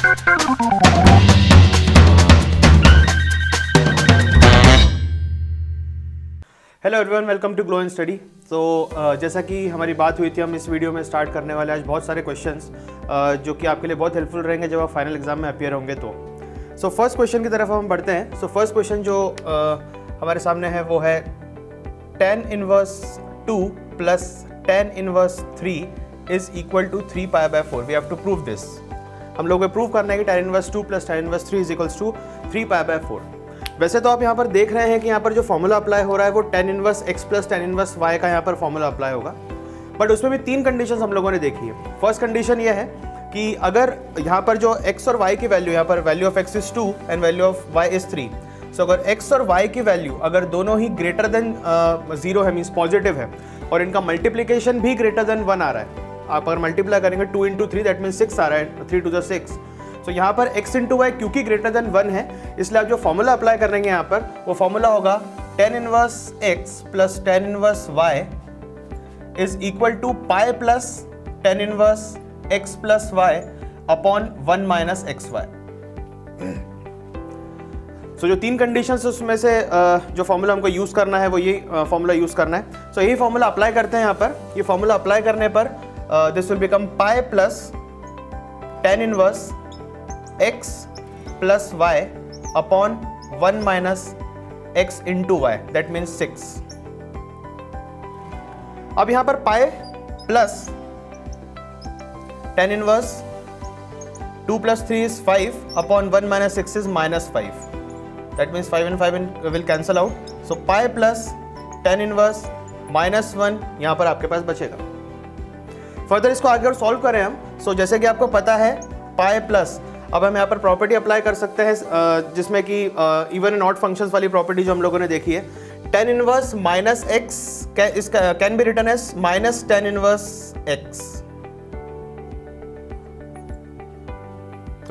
Hello everyone, welcome to glow in study. तो जैसा कि हमारी बात हुई थी, हम इस वीडियो में स्टार्ट करने वाले आज बहुत सारे क्वेश्चंस जो कि आपके लिए बहुत हेल्पफुल रहेंगे जब आप फाइनल एग्जाम में अपीयर होंगे तो फर्स्ट क्वेश्चन की तरफ हम बढ़ते हैं। फर्स्ट क्वेश्चन जो हमारे सामने है वो है tan inverse 2 plus tan inverse 3 is equal to 3π/4। We have to prove this. हम लोग को प्रूव करना है कि tan inverse 2 plus tan inverse 3 is equals to 3π/4। वैसे तो आप यहाँ पर देख रहे हैं कि यहाँ पर जो फॉर्मूला अप्लाई हो रहा है वो tan inverse x plus tan inverse y का यहाँ पर फॉर्मूला अप्लाई होगा, बट उसमें भी तीन कंडीशंस हम लोगों ने देखी है। फर्स्ट कंडीशन ये है कि अगर यहाँ पर जो x और y की वैल्यू, यहाँ पर value of x is 2 and value of y is 3, सो अगर x और y की वैल्यू अगर दोनों ही ग्रेटर देन 0 है, मीन्स पॉजिटिव है, और इनका मल्टीप्लीकेशन भी ग्रेटर देन 1 आ रहा है, आप अगर मल्टीप्लाई करेंगे 2 इंटू 3 दैट मीन्स 6 आ रहा है, 3 टू द 6। तो यहाँ पर x इंटू वाई क्योंकि ग्रेटर देन 1 है, इसलिए आप जो फॉर्मूला अप्लाई करेंगे यहाँ पर वो फॉर्मूला होगा tan inverse x plus tan inverse y is equal to pi plus tan inverse x plus y upon 1 minus x y. So जो तीन कंडीशंस उसमें से जो फॉर्मूला हमको यूज करना है वो ये फॉर्मूला यूज करना है। सो यही फॉर्मूला अप्लाई करते हैं यहाँ पर। ये फॉर्मूला अप्लाई करने पर this will become pi plus tan inverse x plus y upon 1 minus x into y, that means 6। अब यहां पर pi plus tan inverse 2 plus 3 is 5 upon 1 minus 6 is minus 5, that means 5 and 5 will cancel out. So pi plus tan inverse minus 1 यहां पर आपके पास बचेगा। Further इसको आगे और सॉल्व करें हम। सो जैसे कि आपको पता है पाई प्लस, अब हम यहाँ पर प्रॉपर्टी अप्लाई कर सकते हैं जिसमें कि इवन एंड ऑड फंक्शंस वाली प्रॉपर्टी जो हम लोगों ने देखी है। tan inverse minus x can be written as minus tan inverse x.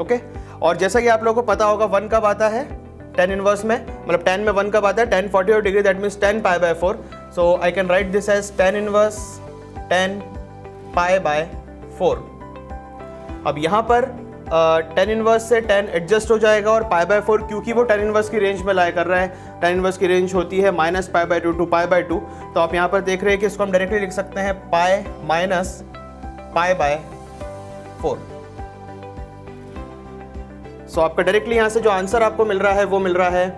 Okay, और जैसा कि आप लोगों को पता होगा 1 कब आता है tan इनवर्स में, मतलब tan में 1 कब आता है, tan 45 degree, that means tan π/4। So I can write this as tan inverse tan π/4। अब यहाँ पर tan इनवर्स से tan एडजस्ट हो जाएगा और π/4 क्योंकि वो tan इनवर्स की रेंज में लाया कर रहा है, tan इनवर्स की रेंज होती है माइनस π/2 टू π/2। तो आप यहाँ पर देख रहे हैं कि इसको हम डायरेक्टली लिख सकते हैं पाई माइनस π/4। सो आपका डायरेक्टली यहाँ से जो आंसर आपको मिल रहा है वो मिल रहा है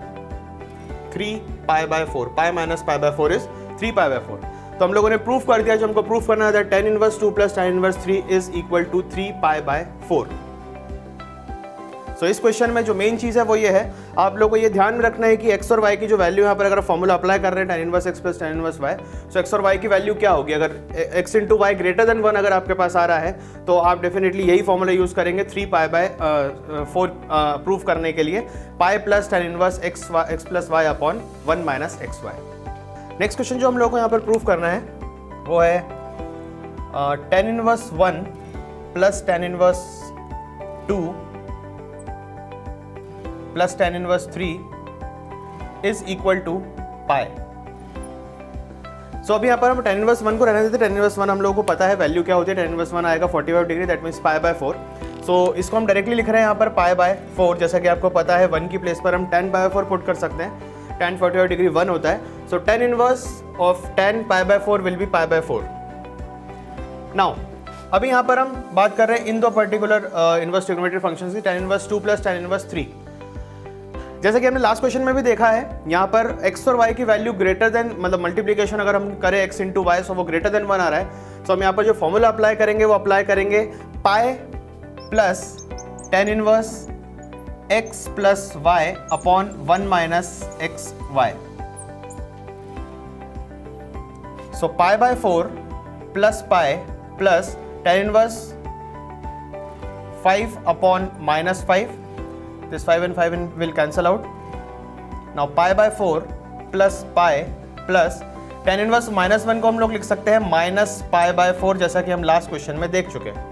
3π/4। Pi minus π/4 is 3π/4। तो हम लोगों ने प्रूफ कर दिया जो हमको प्रूफ करना था, tan inverse 2 plus tan inverse 3 is equal to 3π/4। तो इस क्वेश्चन में जो मेन चीज़ है वो ये है, आप लोगों को ये ध्यान में रखना है कि x और y की जो वैल्यू यहाँ पर अगर फॉर्मूला अप्लाई कर रहे हैं tan inverse x plus tan inverse y, तो x और y की वैल्यू क्या होगी। अगर x into y greater than 1 अगर आपके पास आ रहा है तो आप डेफिनेटली यही फॉर्मूला यूज़ करेंगे 3π/4 प्रूफ करने के लिए, pi plus tan inverse x plus y upon 1 minus x y. Next question जो हम लोग को यहाँ पर प्रूफ करना है वो है tan inverse 1 plus tan inverse 2 plus tan inverse 3 is equal to pi. So अभी यहाँ पर हम tan इनवर्स 1 को रहने देते हैं। tan इनवर्स 1 हम लोगों को पता है वैल्यू क्या होती है, tan इनवर्स 1 आएगा 45 डिग्री, दैट मीन्स π/4। सो इसको हम डायरेक्टली लिख रहे हैं यहाँ पर π/4। जैसा कि आपको पता है 1 की प्लेस पर हम tan/4 पुट कर सकते हैं। tan 45 डिग्री 1 होता है। So tan inverse of tan π/4 will be π/4। Now अभी यहाँ पर हम बात कर रहे हैं इन दो पर्टिकुलर इनवर्स ट्रिग्नोमेट्री फंक्शंस की, tan inverse 2 plus tan inverse 3। जैसे कि हमने लास्ट क्वेश्चन में भी देखा है, यहाँ पर x और y की वैल्यू ग्रेटर देन, मतलब मल्टीप्लिकेशन अगर हम करें x इंटू वाई, सो वो ग्रेटर देन 1 आ रहा है। सो हम यहाँ पर जो फॉर्मूला अप्लाई करेंगे वो अप्लाई करेंगे pi plus tan inverse x plus y upon 1 minus x y. So π/4 plus pi plus tan inverse 5 upon minus 5, this 5 and 5 will cancel out. Now π/4 plus pi plus tan inverse minus 1 को हम लोग लिख सकते हैं minus π/4, जैसा कि हम last question में देख चुके हैं,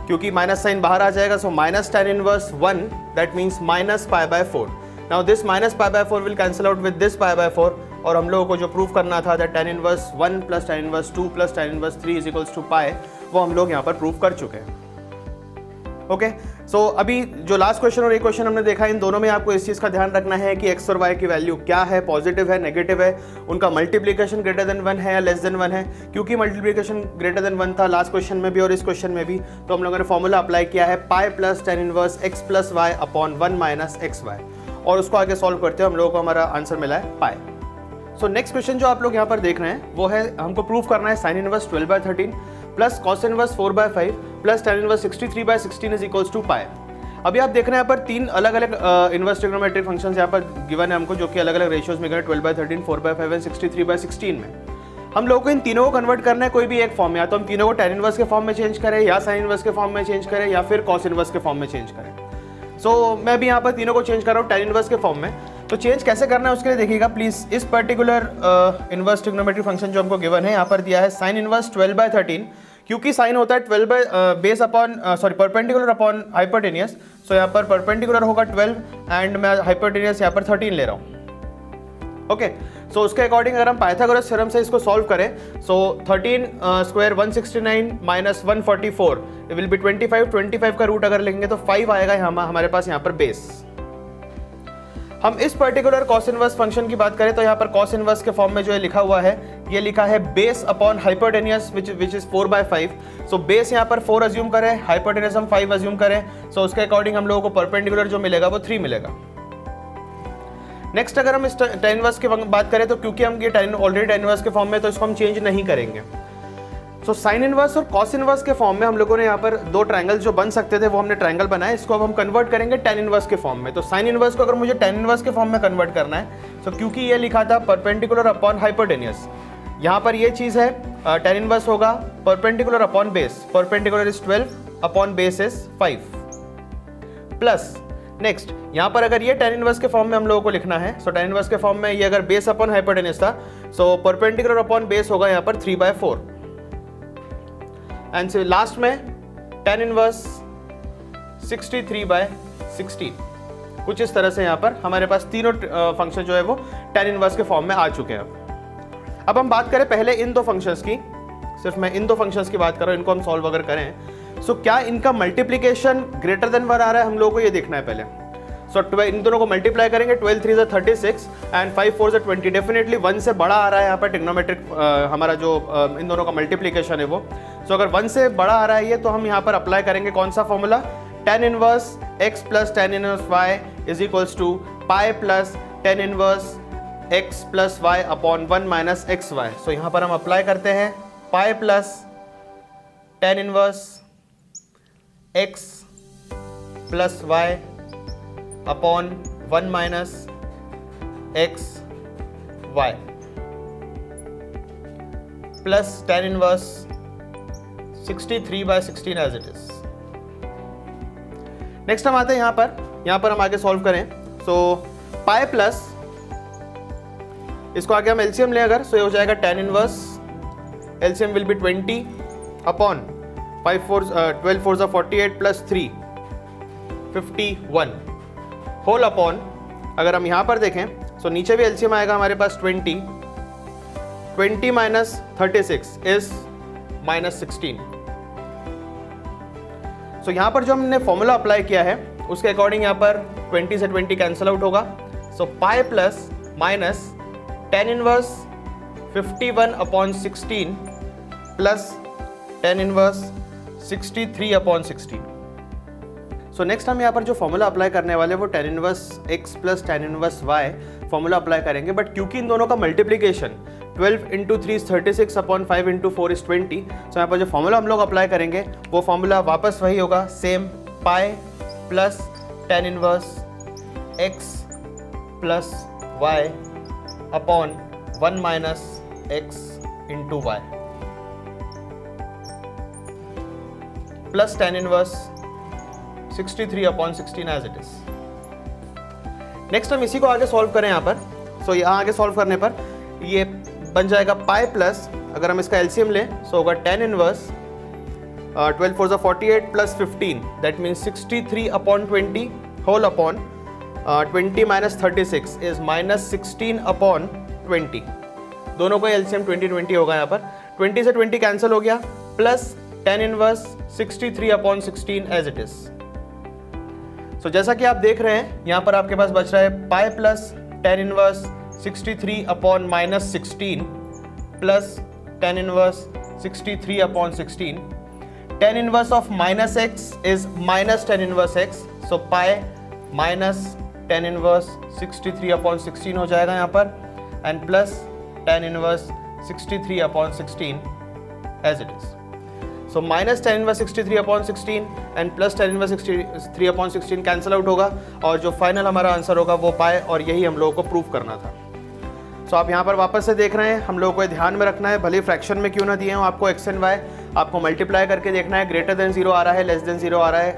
क्योंकि माइनस साइन बाहर आ जाएगा। So minus tan inverse 1 that means minus π/4। Now this minus π/4 will cancel out with this π/4, और हम लोगों को जो प्रूफ करना था that tan inverse 1 plus tan inverse 2 plus tan inverse 3 is equals to pi, वो हम लोग यहाँ पर प्रूफ कर चुके हैं। ओके सो अभी जो लास्ट क्वेश्चन और ये क्वेश्चन हमने देखा, इन दोनों में आपको इस चीज़ का ध्यान रखना है कि एक्स और वाई की वैल्यू क्या है, पॉजिटिव है, नेगेटिव है, उनका मल्टीप्लिकेशन ग्रेटर देन 1 है या लेस देन 1 है। क्योंकि मल्टीप्लिकेशन ग्रेटर देन 1 था लास्ट क्वेश्चन में भी और इस क्वेश्चन में भी, तो हम लोगों ने फॉर्मूला अप्लाई किया है pi plus tan inverse x plus y upon 1 minus x y, और उसको आगे सॉल्व करते हैं हम लोगों को हमारा आंसर मिला है पाई। सो नेक्स्ट क्वेश्चन जो आप लोग यहाँ पर देख रहे हैं वो है, हमको प्रूव करना है sine inverse 12/13 plus cos inverse 4/5 plus tan inverse 63/16 is equals to pi. अभी आप देख रहे हैं यहाँ पर तीन अलग अलग इनवर्स ट्रिग्नोमेट्रिक फंक्शंस यहाँ पर गिवन है हमको, जो कि अलग अलग रेशियोज में गए 12/13, 4/5 एंड 63/16 में। हम लोगों को इन तीनों को कन्वर्ट करना है कोई भी एक फॉर्म में, या तो हम तीनों को tan इनवर्स के फॉर्म में चेंज करें, या साइन इनवर्स के फॉर्म में चेंज करें, या फिर कॉस इनवर्स के फॉर्म में चेंज करें। सो मैं भी यहाँ पर तीनों को चेंज कर रहा हूँ tan इनवर्स के फॉर्म में। तो चेंज कैसे करना है उसके लिए देखिएगा प्लीज, इस पर्टिकुलर इनवर्स ट्रिग्नोमेट्रिक फंक्शन जो हमको गिवन है यहाँ पर दिया है साइन इनवर्स 12/13, क्योंकि साइन होता है 12 base upon perpendicular upon hypotenuse. So यहाँ पर परपेंडिकुलर होगा 12 एंड मैं हाइपोटेनियस यहाँ पर 13 ले रहा हूँ। ओके सो उसके अकॉर्डिंग अगर हम पाइथागोरस थ्योरम से इसको सॉल्व करें, सो 13 स्क्वायर 169 माइनस 144 विल बी 25 का रूट अगर लेंगे तो 5 आएगा हमारे पास यहाँ पर बेस। हम इस पर्टिकुलर कॉस इनवर्स फंक्शन की बात करें तो यहाँ पर कॉस इनवर्स के फॉर्म में जो है लिखा हुआ है, ये लिखा है base upon hypotenuse which is 4/5। So base यहाँ पर 4 अज्यूम करें, हाइपोटेनियस हम 5 अज्यूम करें, सो उसके अकॉर्डिंग हम लोगों को परपेंडिकुलर जो मिलेगा वो 3 मिलेगा। नेक्स्ट अगर हम इस tan इनवर्स की बात करें तो क्योंकि हम ये ऑलरेडी tan इनवर्स के फॉर्म में, तो इसको हम चेंज नहीं करेंगे। सो साइन इनवर्स और कॉस इनवर्स के फॉर्म में हम लोगों ने यहाँ पर दो ट्रायंगल जो बन सकते थे वो हमने ट्रायंगल बनाए, इसको अब हम कन्वर्ट करेंगे tan इनवर्स के फॉर्म में। तो साइन इनवर्स को अगर मुझे tan इनवर्स के फॉर्म में कन्वर्ट करना है, तो क्योंकि ये लिखा था परपेंडिकुलर अपॉन हाइपोटेनियस, यहाँ पर ये चीज़ है tan इनवर्स होगा perpendicular upon base, perpendicular is 12 upon base is 5 plus next यहाँ पर अगर ये tan इनवर्स के फॉर्म में हम लोगों को लिखना है, सो tan इनवर्स के फॉर्म में ये अगर बेस अपॉन हाइपोटेनियस था, सो परपेंडिकुलर अपॉन बेस होगा यहाँ पर 3/4 एंड लास्ट में tan इनवर्स 63/16। कुछ इस तरह से यहाँ पर हमारे पास तीनों फंक्शन जो है वो tan इनवर्स के फॉर्म में आ चुके हैं। अब हम बात करें पहले इन दो फंक्शंस की, सिर्फ मैं इन दो फंक्शंस की बात कर रहा हूँ, इनको हम सॉल्व अगर करें सो क्या इनका मल्टीप्लिकेशन ग्रेटर देन 1 आ रहा है, हम लोगों को ये देखना है पहले। सो इन दोनों को मल्टीप्लाई करेंगे, 12 3 is 36 एंड 5 4 is 20, डेफिनेटली 1 से बड़ा आ रहा है यहाँ पर ट्रिग्नोमेट्रिक हमारा जो इन दोनों का मल्टीप्लिकेशन है वो। सो अगर 1 से बड़ा आ रहा है ये, तो हम यहाँ पर अप्लाई करेंगे कौन सा formula, tan inverse x plus tan inverse y is equals to pi plus tan inverse x plus y upon 1 minus x y. So यहाँ पर हम अप्लाई करते हैं pi plus tan inverse x plus y upon 1 minus x y plus tan inverse 63/16 as it is. Next हम आते हैं यहाँ पर हम आगे सॉल्व करें। सो पाई प्लस, इसको आगे हम एलसीएम लें अगर, सो ये हो जाएगा tan inverse, LCM will be 20 upon 12 4 48 plus 3 51 whole upon, अगर हम यहाँ पर देखें सो नीचे भी एलसीएम आएगा हमारे पास 20 माइनस 36 इज माइनस 16। सो यहाँ पर जो हमने फॉर्मूला अप्लाई किया है उसके अकॉर्डिंग यहाँ पर 20 से 20 कैंसिल आउट होगा। So pi plus minus tan inverse 51 upon 16 plus tan inverse 63 upon 16। So next हम यहाँ पर जो फॉर्मूला अप्लाई करने वाले हैं वो tan inverse x plus tan inverse y formula apply करेंगे, बट क्योंकि इन दोनों का multiplication 12 into 3 is 36 upon 5 into 4 is 20, सो यहाँ पर जो फॉर्मूला हम लोग अप्लाई करेंगे वो फॉर्मूला वापस वही होगा, same pi plus tan inverse x plus y upon 1 minus x into y plus tan inverse 63 upon 16 as it is. Next हम इसी को आगे सॉल्व करें यहाँ पर। सो यहाँ आगे सॉल्व करने पर ये बन जाएगा पाई प्लस, अगर हम इसका एलसीएम लें सो होगा tan inverse 12 4 48 plus 15 that means 63 upon 20 whole upon 20 minus 36 is minus 16 upon 20। दोनों का एलसीएम 20 होगा यहाँ पर, 20 से 20 कैंसिल हो गया plus tan inverse 63 upon 16 as it is. So जैसा कि आप देख रहे हैं यहाँ पर आपके पास बच रहा है pi plus tan inverse 63 upon minus 16 plus tan inverse 63 upon 16. tan inverse of minus x is minus tan inverse x, so pi minus tan inverse 63 upon 16 हो जाएगा यहाँ पर, and plus tan inverse 63 upon 16 as it is. So minus tan inverse 63 upon 16 and plus tan inverse 63 upon 16 cancel out होगा और जो final हमारा answer होगा वो पाए, और यही हम लोगों को प्रूव करना था. सो आप यहाँ पर वापस से देख रहे हैं, हम लोगों को ध्यान में रखना है, भले फ्रैक्शन में क्यों ना दिए हो आपको एक्स एंड वाई, आपको मल्टीप्लाई करके देखना है. ग्रेटर देन 0 आ रहा है, लेस देन 0 आ रहा है,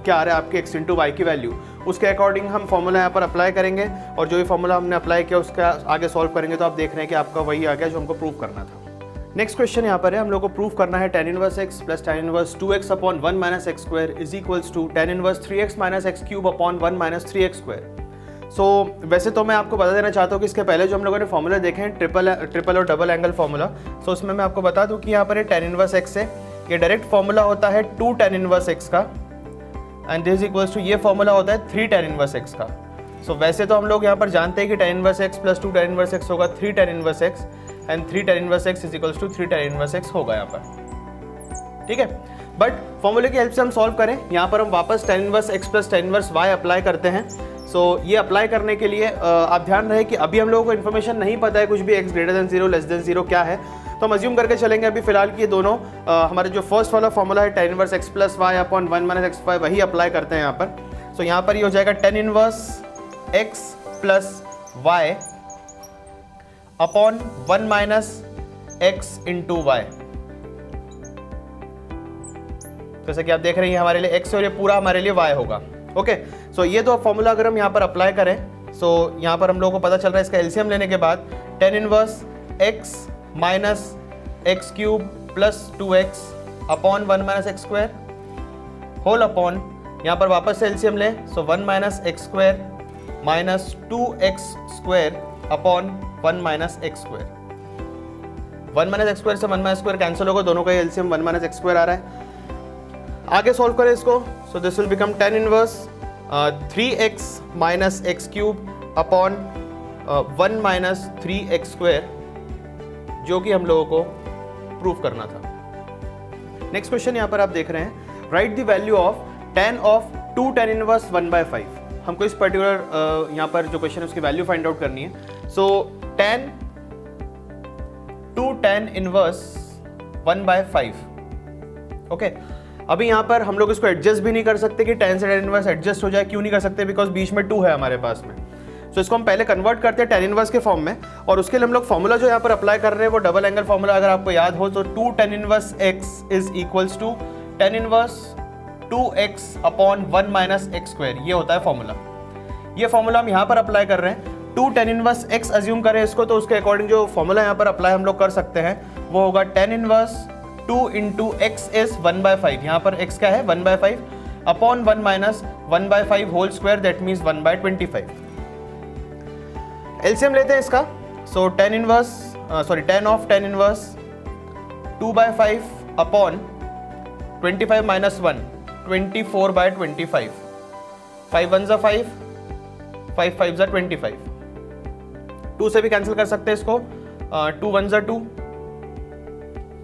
क्या आ रहा है आपके एक्स इंटू वाई की वैल्यू, उसके अकॉर्डिंग हम फॉर्मूला यहाँ पर अप्लाई करेंगे, और जो भी फॉर्मूला हमने अप्लाई किया उसका आगे सॉल्व करेंगे तो आप देख रहे हैं कि आपका वही आ गया जो हमको प्रूव करना था. नेक्स्ट क्वेश्चन यहाँ पर है, हम लोग को प्रूव करना है tan inverse x plus tan inverse 2x upon 1 minus x square is equals to tan inverse 3x minus x cube upon 1 minus 3x square. So वैसे तो मैं आपको बता देना चाहता हूँ कि इसके पहले जो हम लोगों ने फॉर्मूला देखे हैं ट्रिपल और डबल एंगल फॉर्मूला, सो उसमें मैं आपको बता दूँ कि यहाँ पर tan इनवर्स x है, ये डायरेक्ट फॉर्मूला होता है 2 tan इनवर्स x का, एंड दिस इक्वल्स टू ये फॉर्मूला होता है 3 tan इनवर्स x का. सो वैसे तो हम लोग यहाँ पर जानते हैं कि tan inverse x plus 2 tan inverse x होगा 3 tan inverse x, and 3 tan inverse x is equals to 3 tan inverse x होगा यहाँ पर. ठीक है, बट फॉर्मूले की हेल्प से हम सॉल्व करें, यहाँ पर हम वापस tan inverse x plus tan inverse y apply करते हैं. सो ये अप्लाई करने के लिए आप ध्यान रहे कि अभी हम लोगों को इन्फॉर्मेशन नहीं पता है कुछ भी, x greater than 0 less than 0 क्या है, तो हम अज्यूम करके चलेंगे अभी फिलहाल कि ये दोनों हमारे जो फर्स्ट वाला फॉर्मूला है tan inverse x plus y upon 1 minus x y, वही अप्लाई करते हैं यहाँ पर. सो यहाँ पर ये हो जाएगा tan inverse x plus y upon 1 minus x into y. जैसे कि आप देख रहे हैं हमारे लिए x है और ये पूरा हमारे लिए y होगा. ओके, सो ये दो फॉर्मूला अगर हम यहाँ पर अप्लाई करें, सो यहाँ पर हम लोगों को पता चल रहा है इसका एलसीएम लेने के बाद tan inverse x minus x cube plus 2x upon 1 minus x square whole upon, यहाँ पर वापस से एलसीएम लें, so 1 minus x square minus 2x square upon 1 minus x square. 1 minus x square से 1 माइनस स्क्वायर कैंसिल होगा, दोनों का LCM 1 minus x square आ रहा है. आगे सॉल्व करें इसको, so this will become tan inverse 3x minus x cube upon 1 minus 3x square, जो कि हम लोगों को प्रूव करना था. नेक्स्ट क्वेश्चन यहाँ पर आप देख रहे हैं, right the value of tan of 2 tan inverse 1/5. हमको इस पर्टिकुलर यहाँ पर जो क्वेश्चन है उसकी वैल्यू फाइंड आउट करनी है. So tan 2 tan inverse 1/5. Okay, अभी यहाँ पर हम लोग इसको एडजस्ट भी नहीं कर सकते कि tan से tan इनवर्स एडजस्ट हो जाए. क्यों नहीं कर सकते? बिकॉज बीच में 2 है हमारे पास में. सो इसको हम पहले कन्वर्ट करते हैं tan इनवर्स के फॉर्म में, और उसके लिए हम लोग फॉर्मूला जो यहाँ पर अप्लाई कर रहे हैं वो डबल एंगल फॉर्मूला अगर आपको याद हो तो 2 tan inverse x is equals to tan inverse 2x upon 1 minus x square, ये होता है फॉर्मूला. ये फॉर्मूला हम यहाँ पर अप्लाई कर रहे हैं. 2 tan इनवर्स x अज्यूम करें इसको, तो उसके अकॉर्डिंग जो फॉर्मूला यहाँ पर अप्लाई हम लोग कर सकते हैं वो होगा tan inverse 2 into x is 1/5. यहाँ पर x क्या है 1/5 upon 1 minus 1/5 whole square, that means 1/25. LCM लेते हैं इसका. So tan of tan inverse 2/5 upon 25 minus 1 24/25. 5 1 जा 5, 5 5 जा 25. 2 से भी कैंसिल कर सकते हैं इसको. 2 1 जा 2,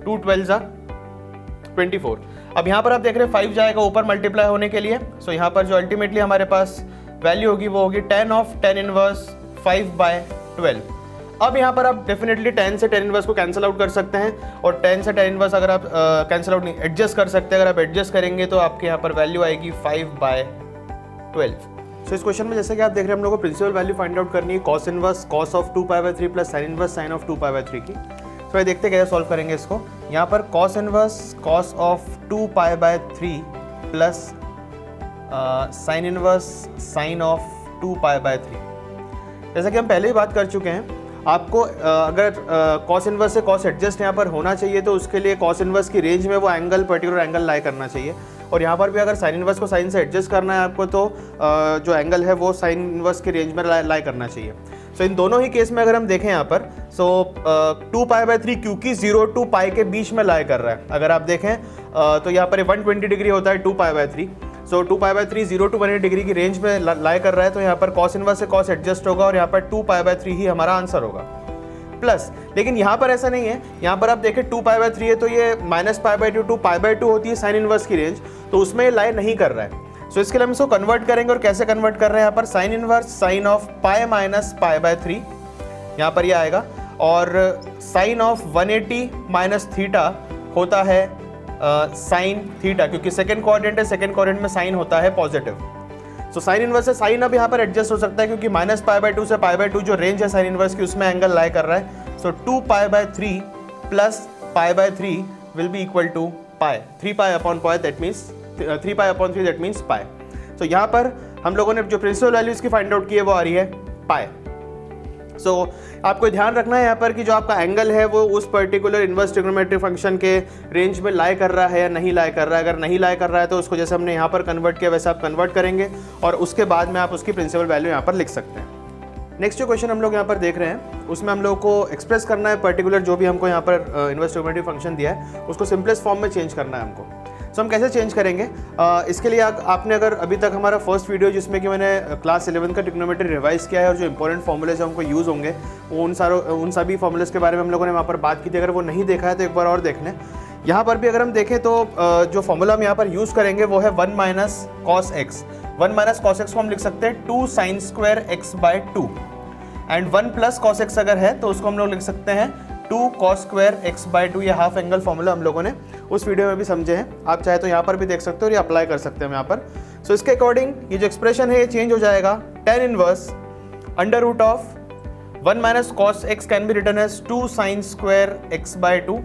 2 12 जा 24. अब यहाँ पर आप देख रहे हैं 5 जाएगा ऊपर मल्टीप्लाई होने के लिए. सो यहाँ पर जो अल्टीमेटली हमारे पास वैल्यू होगी वो होगी tan ऑफ tan इनवर्स 5/12. अब यहाँ पर आप डेफिनेटली tan से tan इनवर्स को कैंसिल आउट कर सकते हैं, और tan से tan इनवर्स अगर आप कैंसिल आउट नहीं एडजस्ट कर सकते हैं, अगर आप एडजस्ट करेंगे तो आपके यहाँ पर वैल्यू आएगी 5/12. सो इस क्वेश्चन में जैसे कि आप देख रहे हैं हम लोग को प्रिंसिपल वैल्यू फाइंड आउट करनी है cos inverse cos of 2π/3 plus sin inverse sin of 2π/3 की. तो ये देखते कैसे सॉल्व करेंगे इसको. यहाँ पर cos inverse cos of 2π/3 plus sin inverse sin of 2π/3. जैसा कि हम पहले ही बात कर चुके हैं, आपको अगर cos इनवर्स से cos एडजस्ट यहाँ पर होना चाहिए तो उसके लिए cos इनवर्स की रेंज में वो एंगल पर्टिकुलर एंगल लाई करना चाहिए. और यहाँ पर भी अगर sin इनवर्स को sin से एडजस्ट करना है आपको तो जो एंगल है वो sin इनवर्स की रेंज में लाई करना चाहिए. सो इन दोनों ही केस में अगर हम देखें यहाँ पर, सो 2π/3 क्योंकि 0 to π के बीच में लाई कर रहा है. अगर आप देखें तो यहाँ पर 120 डिग्री होता है 2π/3. सो 2π/3 0 to 180 डिग्री की रेंज में लाई कर रहा है, तो यहाँ पर कॉस इनवर्स से कॉस एडजस्ट होगा और यहाँ पर 2π/3 ही हमारा आंसर होगा प्लस। लेकिन यहाँ पर ऐसा नहीं है, यहाँ पर आप देखें 2π/3 है तो ये -π/2 to π/2 होती है साइन इनवर्स की रेंज, तो उसमें ये लाई नहीं कर रहा है। सो इसके लिए हम इसको कन्वर्ट करेंगे और कैसे कन्वर्ट कर रहे हैं, यहाँ पर sine inverse sine of pi minus π/3 यहाँ पर ये आएगा, और साइन ऑफ 180 माइनस थीटा होता है साइन थीटा, क्योंकि सेकेंड क्वाड्रेंट है, सेकेंड क्वाड्रेंट में साइन होता है पॉजिटिव। सो साइन इनवर्स से साइन अब यहाँ पर एडजस्ट हो सकता है, क्योंकि -π/2 से π/2 जो रेंज है साइन इनवर्स की उसमें एंगल लाई कर रहा है। सो 2π/3 प्लस π/3 will be equal to pi, 3π/पाई, that means 3π/3 that means pi. So यहाँ पर हम लोगों ने जो प्रिंसिपल वैल्यू इसकी फाइंड आउट की है वो आ रही है पाई। सो आपको ध्यान रखना है यहाँ पर कि जो आपका एंगल है वो उस पर्टिकुलर इनवर्स ट्रिग्नोमेट्रिक फंक्शन के रेंज में लाई कर रहा है या नहीं लाई कर रहा है। अगर नहीं लाई कर रहा है तो उसको जैसे हमने यहाँ पर कन्वर्ट किया वैसे आप कन्वर्ट करेंगे और उसके बाद में आप उसकी प्रिंसिपल वैल्यू यहाँ पर लिख सकते हैं। नेक्स्ट जो क्वेश्चन हम लोग यहाँ पर देख रहे हैं उसमें हम लोग को एक्सप्रेस करना है पर्टिकुलर जो भी हमको यहाँ पर इनवर्स ट्रिग्नोमेट्रिक फंक्शन दिया है उसको सिंपलेस्ट फॉर्म में चेंज करना है हमको। सो हम कैसे चेंज करेंगे, इसके लिए आपने अगर अभी तक हमारा फर्स्ट वीडियो जिसमें कि मैंने क्लास 11 का ट्रिग्नोमेट्री रिवाइज किया है और जो इंपॉर्टेंट फॉर्मूले जो हमको यूज़ होंगे वो उन सभी फॉर्मूलेस के बारे में हम लोगों ने वहाँ पर बात की थी। अगर वो नहीं देखा है तो एक बार और देख लें। यहाँ पर भी अगर हम देखें तो जो फॉर्मूला हम यहाँ पर यूज़ करेंगे वो है 1 minus cos x. 1 minus cos x को हम लिख सकते हैं 2 sine square x/2 and 1 plus cos x अगर है तो उसको हम लोग लिख सकते हैं 2 कॉस स्क्वायर x/2। ये हाफ एंगल फॉर्मूला हम लोगों ने उस वीडियो में भी समझे हैं, आप चाहे तो यहाँ पर भी देख सकते हो और ये अप्लाई कर सकते हैं हम यहाँ पर। सो इसके अकॉर्डिंग ये जो एक्सप्रेशन है ये चेंज हो जाएगा tan inverse under root of 1 minus cos x can be written as 2 sine square x/2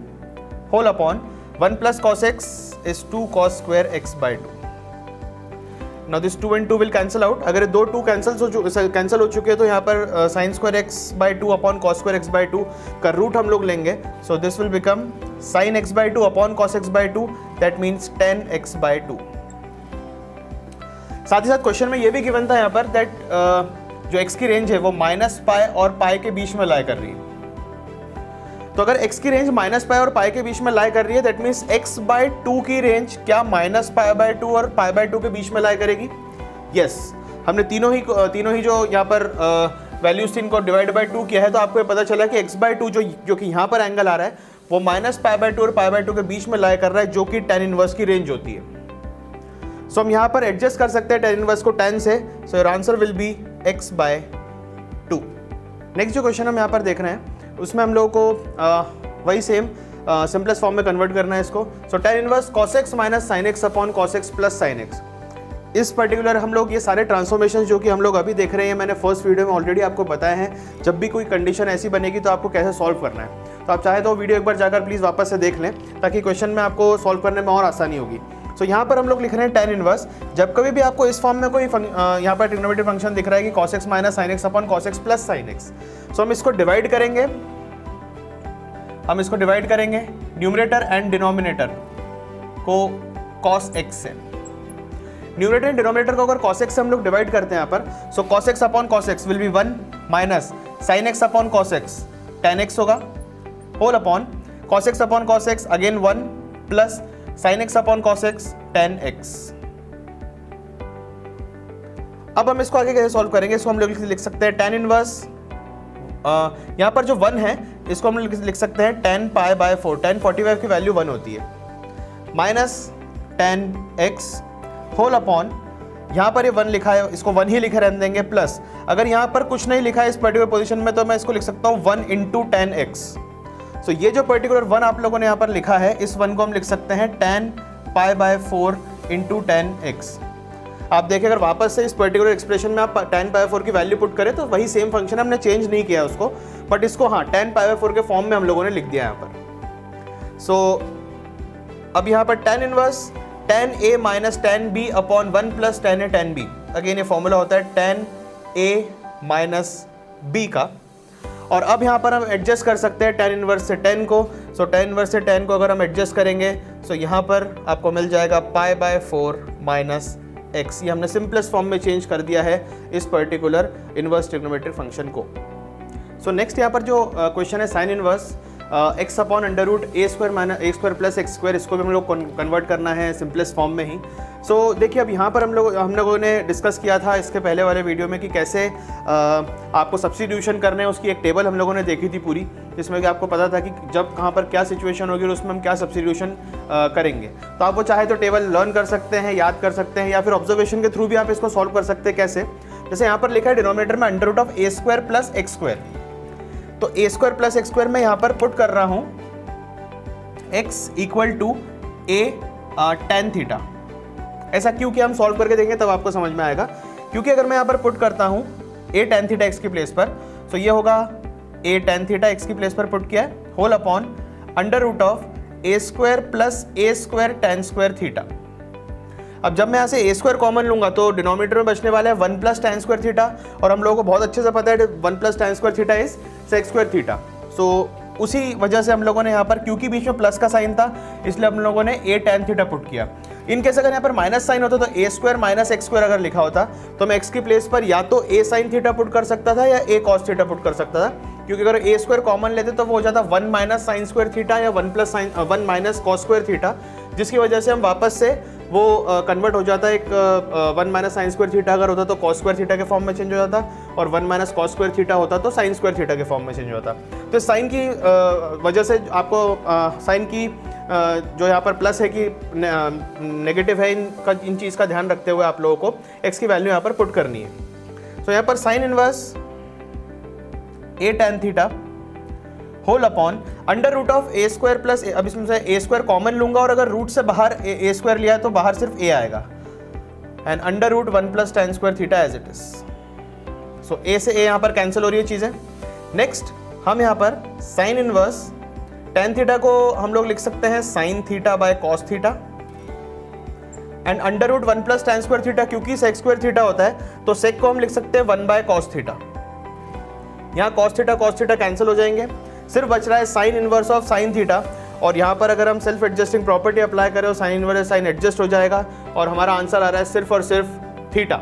whole upon 1 plus cos x is 2 cos square x/2। Now this 2 and 2 will cancel out. अगर ये 2 cancel हो चुके हैं तो यहाँ पर sign square x/2 upon cos square x/2 का root हम लोग लेंगे। सो this will become sign x/2 upon cos x/2 that means tan x/2। साथ ही साथ क्वेश्चन में ये भी गिवन था यहाँ पर दैट जो x की रेंज है वो -π और π के बीच में लाई कर रही है। तो अगर x की रेंज -π और π के बीच में लाई कर रही है दैट मीन्स x/2 की रेंज क्या -π/2 और π/2 के बीच में लाई करेगी? यस, हमने तीनों ही जो यहाँ पर वैल्यूज थी इनको डिवाइड बाय 2 किया है तो आपको ये पता चला कि x/2 जो कि यहाँ पर एंगल आ रहा है वो -π/2 और π/2 के बीच में लाई कर रहा है जो कि tan इनवर्स की रेंज होती है। सो हम यहाँ पर एडजस्ट कर सकते हैं tan इनवर्स को tan से। So your answer will be x/2। Next जो क्वेश्चन हम यहाँ पर देख रहे हैं उसमें हम लोगों को वही सेम सिंपलेस्ट फॉर्म में कन्वर्ट करना है इसको। सो tan inverse cos x minus sine x upon cos x plus sine x. इस पर्टिकुलर हम लोग ये सारे ट्रांसफॉर्मेशन जो कि हम लोग अभी देख रहे हैं मैंने फर्स्ट वीडियो में ऑलरेडी आपको बताया है। जब भी कोई कंडीशन ऐसी बनेगी तो आपको कैसे सॉल्व करना है, तो आप चाहे तो वीडियो एक बार जाकर प्लीज़ वापस से देख लें ताकि क्वेश्चन में आपको सॉल्व करने में और आसानी होगी। सो यहाँ पर हम लोग लिख रहे हैं tan इनवर्स। जब कभी भी आपको इस फॉर्म में कोई यहाँ पर ट्रिग्नोमेट्रिक फंक्शन दिख रहा है कि cos x minus sine x upon cos x plus sine x. So हम इसको डिवाइड करेंगे न्यूमरेटर एंड डिनोमिनेटर को cos x से। न्यूमरेटर एंड डिनोमिनेटर को अगर cos x से हम लोग डिवाइड करते हैं यहाँ पर, so cos x upon cos x will be 1 minus sine x upon cos x tan x होगा whole upon cos x upon cos x again 1 plus sine x upon cos x tan x। अब हम इसको आगे कैसे solve करेंगे, इसको हम लोग लिख सकते हैं tan इनवर्स यहाँ पर जो 1 है इसको हम लिख सकते हैं tan π/4। tan 45 की वैल्यू 1 होती है minus tan x whole upon यहाँ पर ये 1 लिखा है इसको 1 ही लिखे रहने देंगे प्लस अगर यहाँ पर कुछ नहीं लिखा है इस पर्टिकुलर पोजीशन में तो मैं इसको लिख सकता हूँ 1 इंटू tan x। सो ये जो पर्टिकुलर 1 आप लोगों ने यहाँ पर लिखा है इस 1 को हम लिख सकते हैं tan π/4 इंटू tan x। आप देखिए अगर वापस से इस पर्टिकुलर एक्सप्रेशन में आप tan π/4 की वैल्यू पुट करें तो वही सेम फंक्शन हमने चेंज नहीं किया उसको, बट इसको हाँ tan π/4 के फॉर्म में हम लोगों ने लिख दिया यहाँ पर। सो अब यहाँ पर tan inverse tan a minus tan b upon 1 plus tan a tan b। Again ये फॉर्मूला होता है tan a माइनस b का। और अब यहाँ पर हम एडजस्ट कर सकते हैं tan इनवर्स से tan को। सो tan इनवर्स से tan को अगर हम एडजस्ट करेंगे सो यहाँ पर आपको मिल जाएगा π/4 माइनस x। ये हमने सिंपलेस्ट फॉर्म में चेंज कर दिया है इस पर्टिकुलर इनवर्स ट्रिग्नोमेट्रिक फंक्शन को। सो नेक्स्ट यहाँ पर जो क्वेश्चन है sine inverse, x upon under root a square minus a square plus x square, इसको भी हम लोग कन्वर्ट करना है सिंपलेस्ट फॉर्म में ही। सो देखिए अब यहाँ पर हम लोगों ने डिस्कस किया था इसके पहले वाले वीडियो में कि कैसे आपको सब्स्टिट्यूशन करने हैं, उसकी एक टेबल हम लोगों ने देखी थी पूरी, जिसमें कि आपको पता था कि जब कहाँ पर क्या सिचुएशन होगी और उसमें हम क्या सब्स्टिट्यूशन करेंगे। तो आप वो चाहे तो टेबल लर्न कर सकते हैं, याद कर सकते हैं, या फिर ऑब्जर्वेशन के थ्रू भी आप इसको सॉल्व कर सकते हैं। कैसे? जैसे यहाँ पर लिखा है डिनोमिनेटर में under root of a square plus x square, तो a square plus x square में यहाँ पर पुट कर रहा हूँ x equal to a tan theta. ऐसा क्यों कि हम सॉल्व करके देंगे तब आपको समझ में आएगा। क्योंकि अगर मैं यहाँ पर पुट करता हूँ ए टेन थीटा एक्स की प्लेस पर, तो ये होगा ए टेन थीटा एक्स की प्लेस पर पुट किया है whole upon under root of a square plus a square tan square theta. अब जब मैं यहाँ से ए स्क्वायर कॉमन लूंगा तो डिनोमिनेटर में बचने वाला है 1 प्लस टेन स्क्वायर थीटा, और हम लोगों को बहुत अच्छे से पता है 1 plus tan square theta is sec square theta. So उसी वजह से हम लोगों ने यहाँ पर, क्योंकि बीच में प्लस का साइन था, इसलिए हम लोगों ने ए टेन थीटा पुट किया। इन केस अगर यहाँ पर माइनस साइन होता तो a square minus x square अगर लिखा होता तो मैं एक्स की प्लेस पर या तो ए साइन थीटा पुट कर सकता था या ए कॉस थीटा पुट कर सकता था, क्योंकि अगर ए स्क्वायर कॉमन लेते तो वो हो जाता 1 माइनस साइन स्क्वायर थीटा या 1 माइनस कॉस स्क्वायर थीटा, जिसकी वजह से हम वापस से वो कन्वर्ट हो जाता है। एक 1 माइनस साइन स्क्वायर थीटा अगर होता तो कॉस स्क्वायर थीटा के फॉर्म में चेंज हो जाता, और 1 माइनस कॉस स्क्वायर थीटा होता तो साइन स्क्वायर थीटा के फॉर्म में चेंज होता। तो साइन की वजह से आपको साइन की जो यहाँ पर प्लस है कि नेगेटिव है, इन चीज़ का ध्यान रखते हुए आप लोगों को एक्स की वैल्यू यहाँ पर पुट करनी है। तो यहाँ पर sine inverse a tan theta whole upon under root of a square plus, अब इसमें से ए स्क्वायर कॉमन लूंगा और अगर रूट से बाहर ए स्क्वायर लिया है तो बाहर सिर्फ ए आएगा, and under root 1 plus tan square theta as it is. So a से ए यहाँ पर कैंसिल हो रही है चीज़ें। नेक्स्ट हम यहाँ पर साइन इनवर्स टेन थीटा को हम लोग लिख सकते हैं sine theta by cos theta, and under root 1 plus tan square theta, क्योंकि सेक स्क्वायर थीटा होता है तो सेक को हम लिख सकते हैं 1 बाय कॉस थीटा। यहाँ कॉस थीटा कैंसिल हो जाएंगे, सिर्फ बच रहा है sine inverse of sine theta, और यहाँ पर अगर हम सेल्फ एडजस्टिंग प्रॉपर्टी अप्लाई करें और साइन इनवर्स साइन एडजस्ट हो जाएगा, और हमारा आंसर आ रहा है सिर्फ और सिर्फ थीटा।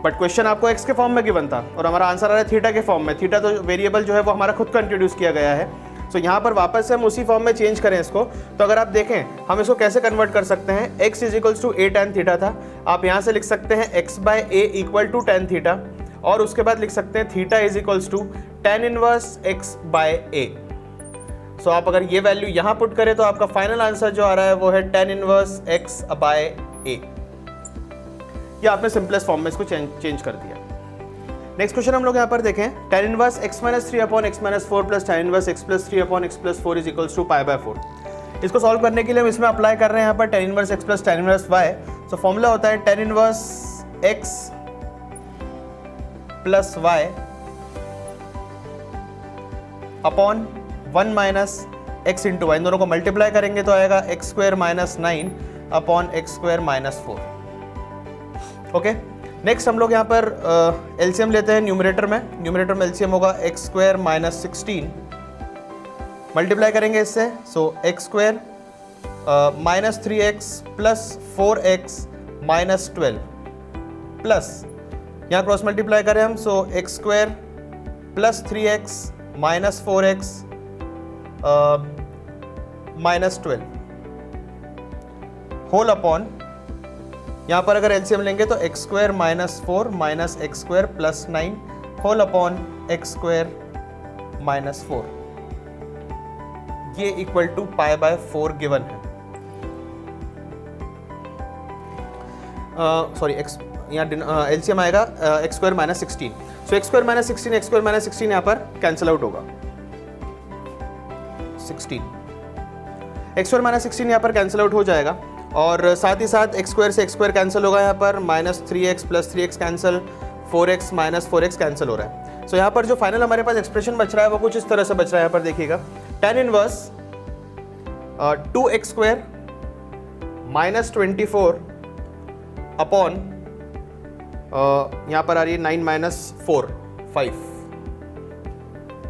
बट क्वेश्चन आपको एक्स के फॉर्म में गिवन था और हमारा आंसर आ रहा है थीटा के फॉर्म में। थीटा तो वेरिएबल जो है वो हमारा खुद का इंट्रोड्यूस किया गया है। सो यहाँ पर वापस से हम उसी फॉर्म में चेंज करें इसको, तो अगर आप देखें हम इसको कैसे कन्वर्ट कर सकते हैं। x is equals to a tan theta था, आप यहाँ से लिख सकते हैं x by a equal to tan theta, और उसके बाद लिख सकते हैं थीटा is equals to tan inverse x by a. So आप अगर ये वैल्यू यहाँ पुट करें तो आपका फाइनल आंसर जो आ रहा है वो है टेन इनवर्स x बाय ए। ये आपने सिंपलेस्ट फॉर्म में इसको चेंज कर दिया। नेक्स्ट क्वेश्चन हम लोग यहाँ पर देखें, tan inverse x minus three upon x minus four plus tan inverse x plus three upon x plus four is equals to pi by four. इसको सॉल्व करने के लिए हम इसमें अप्लाई कर रहे हैं यहाँ पर tan inverse x plus tan inverse y। So formula होता है tan inverse x plus y upon 1 minus x into y, इन दोनों को मल्टीप्लाई करेंगे तो आएगा x square minus 9 upon x square minus 4। Okay, next हम लोग यहाँ पर एलसीएम लेते हैं न्यूमरेटर में एलसीएम होगा एक्स स्क्वायर माइनस 16, मल्टीप्लाई करेंगे इससे, so x square minus 3x plus 4x minus 12 plus यहाँ क्रॉस मल्टीप्लाई करें हम, so x square plus 3x minus 4x minus 12 whole upon, यहाँ पर अगर एलसीएम लेंगे तो x square minus 4 minus x square plus 9 whole upon x square minus 4, ये equal to pi by 4 given है। सॉरी एक्स यहाँ एलसीएम आएगा x square minus 16, so x square minus 16 यहाँ पर कैंसिल आउट होगा 16, एक्स स्क्वायर माइनस 16 यहाँ पर cancel out हो जाएगा, और साथ ही साथ एक्स स्क्वायर से एक्स स्क्वायर कैंसिल होगा यहाँ पर, minus 3x plus 3x cancel, 4x minus 4x cancel हो रहा है। सो यहाँ पर जो फाइनल हमारे पास एक्सप्रेशन बच रहा है वो कुछ इस तरह से बच रहा है, यहाँ पर देखिएगा tan inverse 2x square minus 24 upon यहाँ पर आ रही है 9 माइनस 4 5,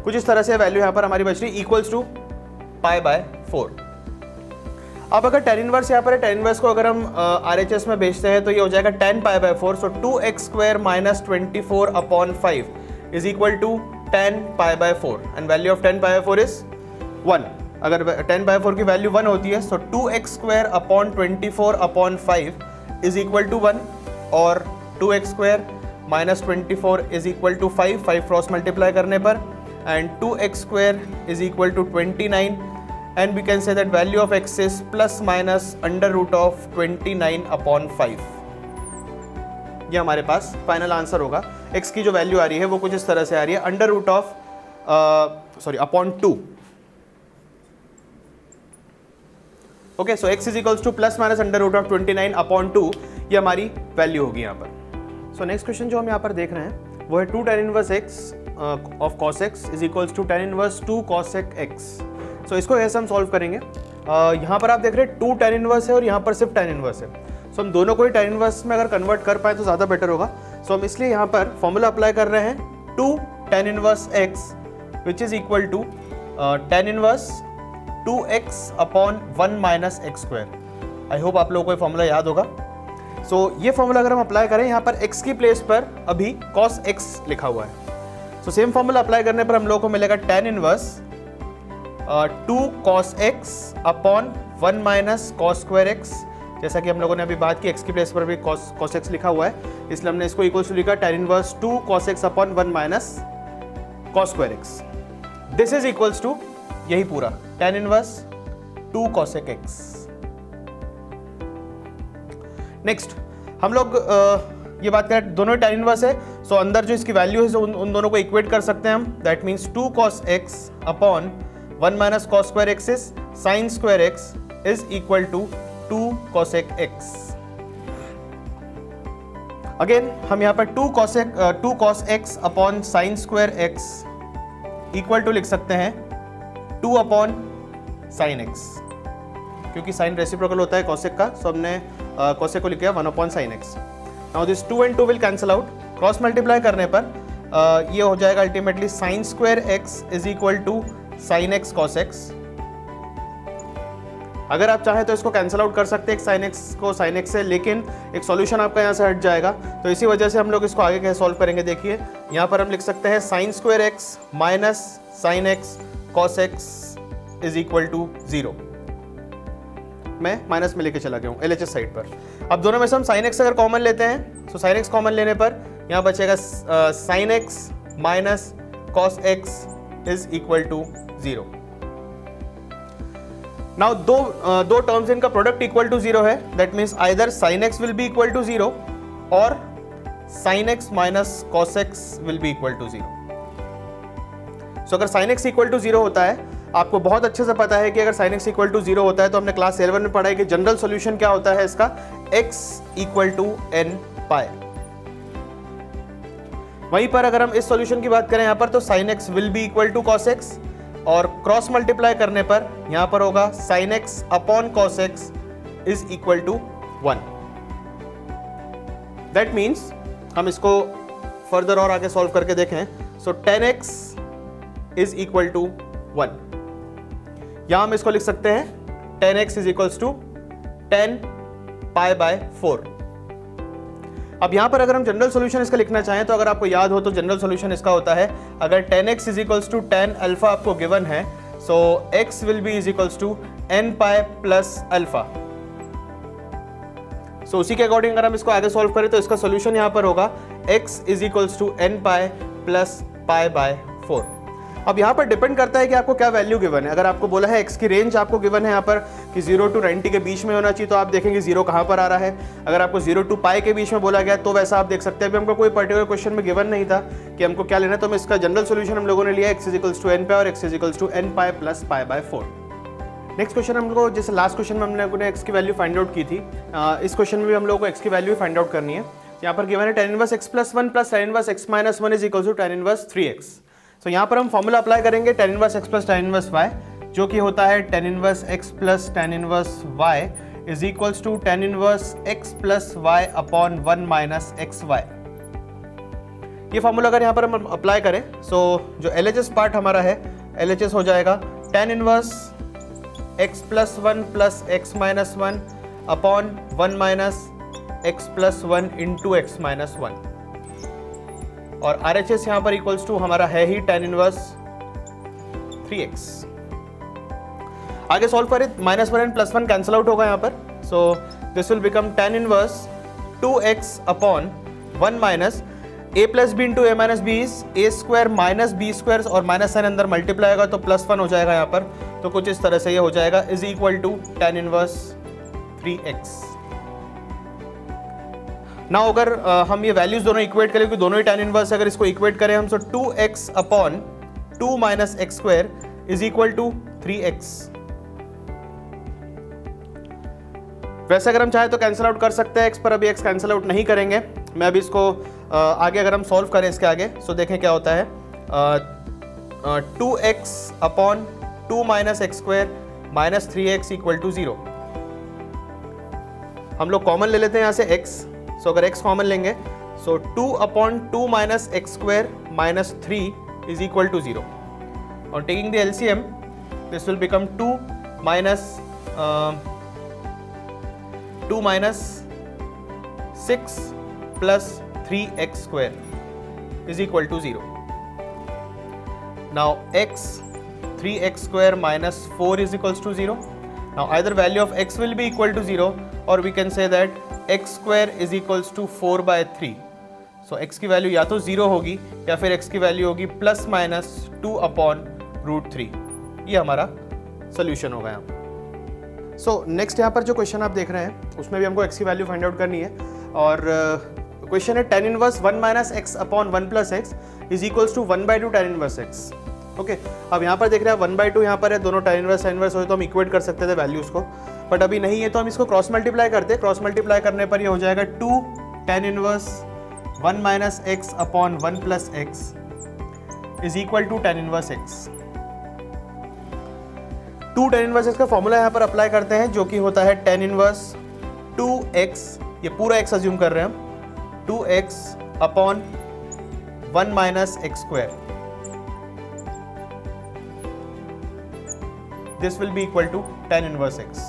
कुछ इस तरह से वैल्यू यहाँ पर हमारी बच रही इक्वल्स टू पाई बाय 4। अब अगर टेन इनवर्स यहाँ पर है, टेन इनवर्स को अगर हम RHS में बेचते हैं तो ये हो जाएगा 10 pi by 4, so 2x square minus 24 upon 5 is equal to 10 pi by 4 and value of 10 pi by 4 is 1। अगर 10 बाय 4 की वैल्यू 1 होती है तो 2x square upon 24 upon 5 is equal to 1 और 2x square minus 24 is equal to 5 cross multiply करने पर and 2x square is equal to 29 and we can say that value of x is plus minus under root of 29 upon 5। ये हमारे पास final answer होगा। x की जो value आ रही है वो कुछ इस तरह से आ रही है, under root of upon 2। Okay, so x is equals to plus minus under root of 29 upon 2, ये हमारी वैल्यू होगी यहाँ पर। सो नेक्स्ट क्वेश्चन जो हम यहाँ पर देख रहे हैं वो है 2 tan inverse x of cos x is equals to tan inverse 2 cos x। So इसको ऐसे हम सॉल्व करेंगे। यहाँ पर आप देख रहे हैं 2 tan इनवर्स है और यहाँ पर सिर्फ tan इनवर्स है। सो हम दोनों को ही tan इनवर्स में अगर कन्वर्ट कर पाए तो ज़्यादा बेटर होगा। सो हम इसलिए यहाँ पर फॉर्मूला अप्लाई कर रहे हैं 2 tan inverse x which is equal to tan inverse 2x upon 1 minus x square. I hope आप लोगों को ये फॉर्मूला याद होगा। सो ये फॉर्मूला अगर हम अप्लाई करें, यहाँ पर x की प्लेस पर अभी cos x लिखा हुआ है। सो सेम फॉर्मूला अप्लाई करने पर हम लोगों को मिलेगा tan inverse 2 cos x upon 1 minus cos square x। जैसा कि हम लोगों ने अभी बात की, x की प्लेस पर भी cos x लिखा हुआ है, इसलिए हमने इसको इक्वल टू लिखा tan inverse 2 cos x upon 1 minus cos square x। This is equals to यही पूरा tan inverse 2 cosec x। Next हम लोग ये बात करें, दोनों tan इनवर्स है, सो अंदर जो इसकी वैल्यू है उन दोनों को इक्वेट कर सकते हैं हम। That means 2 cos x upon 1 minus cos square x is sin square x is equal to 2 cosec x। Again हम यहाँ पर 2 cos x upon sin square x equal to लिख सकते हैं 2 अपॉन साइन एक्स, क्योंकि साइन रेसिप्रोकल होता है cosec का, सो हमने कॉसेक को लिखा 1 upon sine x. Now this 2 and 2 will cancel out, cross multiply करने पर ये हो जाएगा ultimately sine square x is equal to sine x cos x. अगर आप चाहें तो इसको कैंसिल आउट कर सकते हैं साइन एक्स को साइन एक्स से, लेकिन एक सॉल्यूशन आपका यहाँ से हट जाएगा, तो इसी वजह से हम लोग इसको आगे कैसे सॉल्व करेंगे। देखिए यहाँ पर हम लिख सकते हैं sine square x minus sine x cos x is equal to 0। मैं माइनस में लेके चला गया हूँ LHS साइड पर। अब दोनों में से हम साइन एक्स अगर कॉमन लेते हैं, तो साइन एक्स कॉमन लेने पर यहाँ बचेगा sine x minus cos x is equal to 0। Now दो टर्म्स इनका प्रोडक्ट इक्वल टू 0 है, that means either sine x will be equal to 0 और sine x minus cos x will be equal to 0। So अगर sine x equal to 0 होता है, आपको बहुत अच्छे से पता है कि अगर sin x इक्वल टू 0 होता है तो हमने क्लास 11 में पढ़ा है कि जनरल सॉल्यूशन क्या होता है इसका, x इक्वल टू n पाई। वहीं पर अगर हम इस सॉल्यूशन की बात करें यहाँ पर, तो sin x will be equal to cos x और क्रॉस मल्टीप्लाई करने पर यहाँ पर होगा sin x upon cos x is equal to 1। That means हम इसको फर्दर और आगे सॉल्व करके देखें, so tan x is equal to 1। यहां हम इसको लिख सकते हैं tan x is equals to 10 pi by 4। अब यहां पर अगर हम जनरल सॉल्यूशन इसका लिखना चाहें, तो अगर आपको याद हो तो जनरल सॉल्यूशन इसका होता है, अगर tan x is equals to tan alpha आपको गिवन है, so x will be is equals to n pi plus alpha. So उसी के अकॉर्डिंग अगर हम इसको आगे सॉल्व करें तो इसका सॉल्यूशन यहां पर होगा x is equals to n pi plus pi by 4। अब यहाँ पर डिपेंड करता है कि आपको क्या वैल्यू गिवन है। अगर आपको बोला है x की रेंज आपको गिवन है यहाँ पर कि 0 to 90 के बीच में होना चाहिए, तो आप देखेंगे 0 कहाँ पर आ रहा है। अगर आपको 0 to पाई के बीच में बोला गया तो वैसा आप देख सकते हैं। अभी हमको कोई पर्टिकुलर क्वेश्चन में गिवन नहीं था कि हमको क्या लेना है, तो हम इसका जनरल सोल्यूशन हम लोगों ने लिया x is equals to n pi और x is equals to n pi plus pi by 4। Next question हम लोग, जैसे लास्ट क्वेश्चन में हम लोगों ने x की वैल्यू फाइंड आउट की थी, इस क्वेश्चन में भी हम लोगों को x की वैल्यू फाइंड आउट करनी है। यहाँ पर गिवन है tan inverse x plus 1 plus tan inverse x minus 1 is equals to tan inverse 3x। So यहाँ पर हम फॉर्मूला अप्लाई करेंगे tan inverse x plus tan inverse y, जो कि होता है tan inverse x plus tan inverse y is equals to tan inverse x plus y upon 1 minus x y. ये formula अगर यहाँ पर हम अप्लाई करें, सो जो LHS पार्ट हमारा है, LHS हो जाएगा tan inverse x plus 1 plus x minus 1 upon 1 minus x plus 1 into x minus 1। और RHS यहाँ पर इक्वल्स टू हमारा है ही tan इनवर्स 3x। आगे सॉल्व करें, -1 एंड +1 कैंसिल आउट होगा यहाँ पर, so this will become tan inverse 2x upon 1 minus a plus b into a minus b is a square minus b square, और minus sine अंदर multiply होगा तो +1 हो जाएगा यहाँ पर, तो कुछ इस तरह से ये हो जाएगा, is equal to tan inverse 3x। ना अगर हम ये वैल्यूज दोनों इक्वेट करें, क्योंकि दोनों ही tan इनवर्स, अगर इसको इक्वेट करें हम, so 2x upon 2 minus x square is equal to 3x। वैसे अगर हम चाहे तो कैंसिल आउट कर सकते हैं x पर, अभी x कैंसिल आउट नहीं करेंगे। मैं अभी इसको आगे अगर हम सॉल्व करें इसके आगे, सो देखें क्या होता है। 2x upon 2 minus x square minus 3x equal to 0। हम लोग कॉमन ले लेते हैं यहाँ से x, सो अगर x कॉमन लेंगे so 2 upon 2 minus x square minus 3 is equal to 0, और taking the LCM this will become 2 minus 6 plus 3x square is equal to 0. Now x 3x square minus 4 is equals to 0. Now either value of x will be equal to 0, or we can say that x square is equals to 4 by 3. So x की value या तो 0 होगी या फिर x की value होगी plus minus 2 upon root 3। ये हमारा सोल्यूशन होगा यहाँ पर। सो नेक्स्ट यहाँ पर जो क्वेश्चन आप देख रहे हैं उसमें भी हमको x की वैल्यू फाइंड आउट करनी है, और क्वेश्चन है tan inverse 1 minus x upon 1 plus x is equals to 1/2 tan inverse x. Okay, अब यहाँ पर देख रहे हैं 1/2 यहाँ पर है, दोनों tan इनवर्स हो तो हम इक्वेट कर सकते थे वैल्यूज को, बट अभी नहीं है तो हम इसको क्रॉस मल्टीप्लाई करते हैं। क्रॉस मल्टीप्लाई करने पर ये हो जाएगा 2 tan inverse 1 minus x upon 1 plus x is equal to tan inverse x. 2 tan inverse x का फॉर्मूला यहाँ पर अप्लाई करते हैं, जो कि होता है tan इनवर्स 2x, ये पूरा x अज्यूम कर रहे हैं हम, 2x upon 1 minus x square, this will be equal to tan inverse x।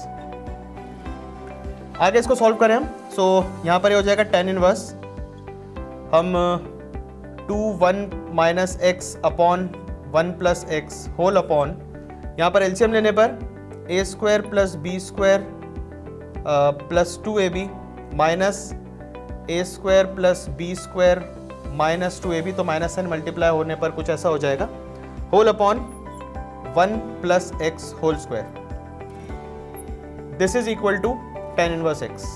आगे इसको सॉल्व करें हम, सो यहां पर ये हो जाएगा tan इनवर्स, हम 1 minus x upon 1 plus x whole upon, यहां पर एलसीएम लेने पर a square plus b square plus 2ab minus a square plus b square minus 2ab, तो माइनस साइन मल्टीप्लाई होने पर कुछ ऐसा हो जाएगा, whole upon 1 plus x whole square, this is equal to tan inverse x।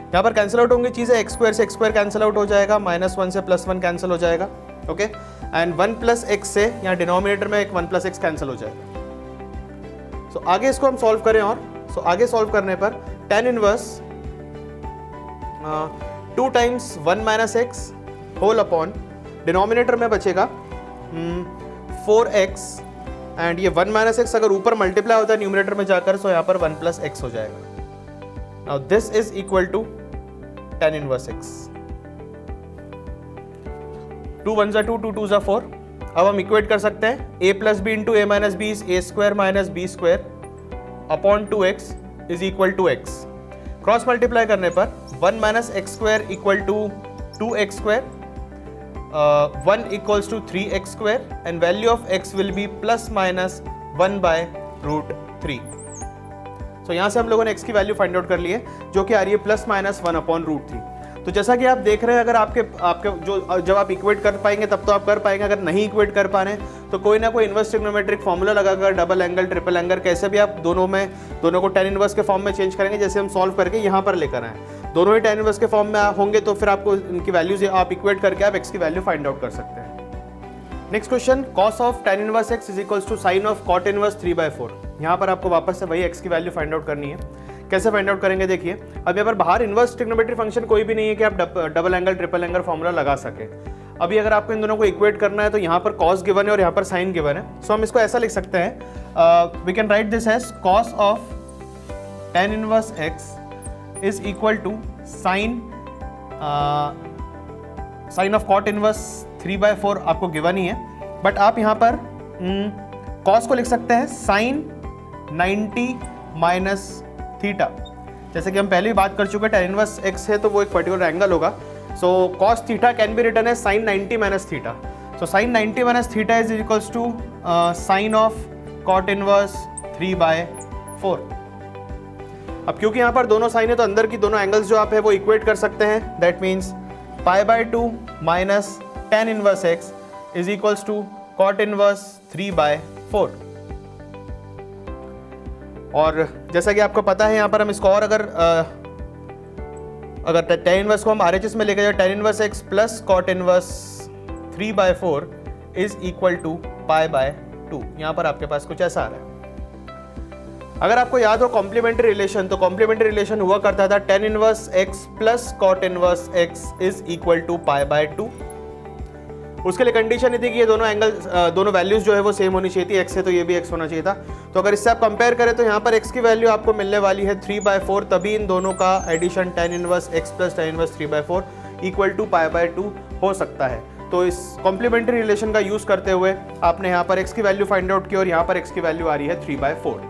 यहाँ पर cancel out होंगी चीज़ें, एक्स स्क्वायर से एक्स स्क्वायर कैंसिल आउट हो जाएगा, -1 से +1 कैंसिल हो जाएगा, ओके, एंड 1 प्लस एक्स से यहाँ डिनोमिनेटर में एक 1 प्लस एक्स कैंसिल हो जाएगा। सो आगे इसको हम सॉल्व करें, और सो आगे सॉल्व करने पर tan inverse 2 times 1 minus x whole upon, denominator में बचेगा 4x, एंड ये 1 माइनस एक्स अगर ऊपर मल्टीप्लाई होता है न्यूमरेटर में जाकर, सो यहाँ पर 1 प्लस एक्स हो जाएगा। Now this is equal to tan inverse x। 2 1 2, 2 2 4। अब हम इक्वेट कर सकते हैं, a plus b into a minus b is a square minus b square upon 2x is equal to x। Cross multiply करने पर 1 minus x square equal to 2x square, 1 equals to 3x square, and value of x will be plus minus 1 by root 3। So यहाँ से हम लोगों ने x की value find out कर ली है, जो कि आ रही है प्लस माइनस 1 अपॉन रूट 3। तो जैसा कि आप देख रहे हैं, अगर आपके जो जब आप इक्वेट कर पाएंगे तब तो आप कर पाएंगे, अगर नहीं इक्वेट कर पा रहे हैं तो कोई ना कोई इनवर्स ट्रिग्नोमेट्रिक फॉर्मूला लगाकर डबल एंगल ट्रिपल एंगल कैसे भी आप दोनों को tan इनवर्स के फॉर्म में चेंज करेंगे, जैसे हम सॉल्व करके यहाँ पर लेकर आए, दोनों ही tan इनवर्स के फॉर्म में होंगे, तो फिर आपको इनकी वैल्यूज आप इक्वेट करके आप x की वैल्यू फाइंड आउट कर सकते हैं। Next question, cos of tan inverse x is equals to sine of cot inverse 3/4। यहाँ पर आपको वापस से वही x की वैल्यू फाइंड आउट करनी है। कैसे फाइंड आउट करेंगे देखिए, अब यहाँ पर बाहर इनवर्स ट्रिग्नोमेट्रिक फंक्शन कोई भी नहीं है कि आप double angle triple angle formula लगा सके। अभी अगर आपको इन दोनों को इक्वेट करना है तो यहाँ पर cos गिवन है और यहाँ पर साइन गिवन है, सो हम इसको ऐसा लिख सकते हैं, we can write this as cos of tan inverse x is equal to sine of cot inverse 3/4 आपको गिवन ही है, बट आप यहाँ पर cos को लिख सकते हैं साइन 90 माइनस थीटा। जैसे कि हम पहले भी बात कर चुके हैं, tan इनवर्स x है तो वो एक पर्टिकुलर एंगल होगा, So cos theta can be written as sin 90 minus theta. So sin 90 minus theta is equals to sin of cot inverse 3/4. अब क्योंकि यहाँ पर दोनों साइन है तो अंदर की दोनों एंगल्स जो आप है वो इक्वेट कर सकते हैं. That means π/2 minus tan inverse x is equals to cot inverse 3/4. और जैसा कि आपको पता है यहाँ पर हम इसको और अगर tan इनवर्स को हम RHS में लेके जाए, tan inverse x plus cot inverse 3/4 is equal to π/2. यहाँ पर आपके पास कुछ ऐसा आ रहा है. अगर आपको याद हो कॉम्प्लीमेंट्री रिलेशन, तो कॉम्प्लीमेंट्री रिलेशन हुआ करता था tan inverse x plus cot inverse x is equal to π/2. उसके लिए कंडीशन ये थी कि ये दोनों एंगल दोनों वैल्यूज जो है वो सेम होनी चाहिए थी. x है तो ये भी x होना चाहिए था. तो अगर इससे आप कंपेयर करें तो यहाँ पर x की वैल्यू आपको मिलने वाली है 3/4. तभी इन दोनों का addition tan inverse x plus tan inverse 3/4 equal to π/2 हो सकता है. तो इस कॉम्प्लीमेंट्री रिलेशन का यूज करते हुए आपने यहाँ पर x की वैल्यू फाइंड आउट की और यहाँ पर x की वैल्यू आ रही है 3/4.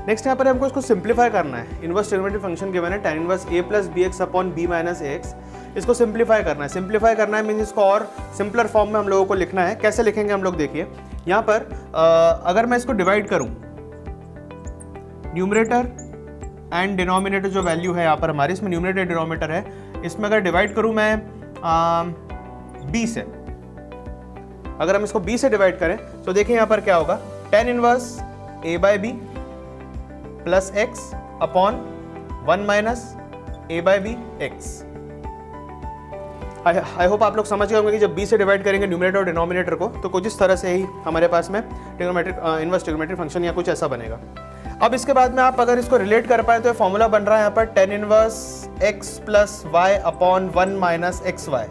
नेक्स्ट यहाँ पर हमको इसको सिंप्लीफाई करना है. इनवर्स ट्रिग्नोमेट्रिक फंक्शन गिवन है tan inverse a plus bx upon b minus ax. इसको सिंप्लीफाई करना है. सिंप्लीफाई करना है मीन्स इसको और सिंपलर फॉर्म में हम लोगों को लिखना है. कैसे लिखेंगे हम लोग देखिए. यहाँ पर अगर मैं इसको डिवाइड करूँ, न्यूमरेटर एंड डिनोमिनेटर जो वैल्यू है यहाँ पर हमारे, इसमें न्यूमरेटर डिनोमिनेटर है, इसमें अगर डिवाइड करूँ मैं b से, अगर हम इसको b से डिवाइड करें तो देखिए यहाँ पर क्या होगा. tan inverse a/b plus x upon 1 minus a/b x. आई होप आप लोग समझ गए होंगे कि जब b से डिवाइड करेंगे न्यूमरेटर और डिनोमिनेटर को तो कुछ इस तरह से ही हमारे पास में ट्रिग्नोमेट्रिक इनवर्स ट्रिग्नोमेट्रिक फंक्शन या कुछ ऐसा बनेगा. अब इसके बाद में आप अगर इसको रिलेट कर पाए तो फॉर्मूला बन रहा है यहाँ पर tan inverse x plus y upon 1 minus x y.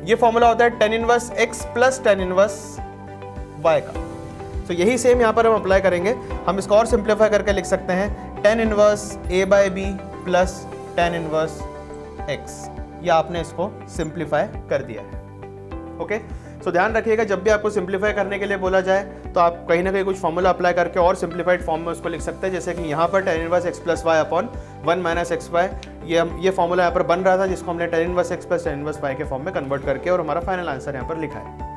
ये फॉर्मूला होता है tan inverse x plus tan inverse y का. तो यही सेम यहाँ पर हम अप्लाई करेंगे. हम इसको और सिंप्लीफाई करके लिख सकते हैं tan inverse a/b plus tan inverse x. या आपने इसको सिंप्लीफाई कर दिया है. ओके, सो ध्यान रखिएगा जब भी आपको सिंप्लीफाई करने के लिए बोला जाए तो आप कहीं ना कहीं कुछ फॉर्मूला अप्लाई करके और सिंप्लीफाइड फॉर्म में उसको लिख सकते हैं. जैसे कि यहाँ पर tan inverse x plus y upon 1 minus x y, ये फॉर्मूला यहाँ पर बन रहा था जिसको हमने tan inverse x plus tan inverse y के फॉर्म में कन्वर्ट करके और हमारा फाइनल आंसर यहाँ पर लिखा है.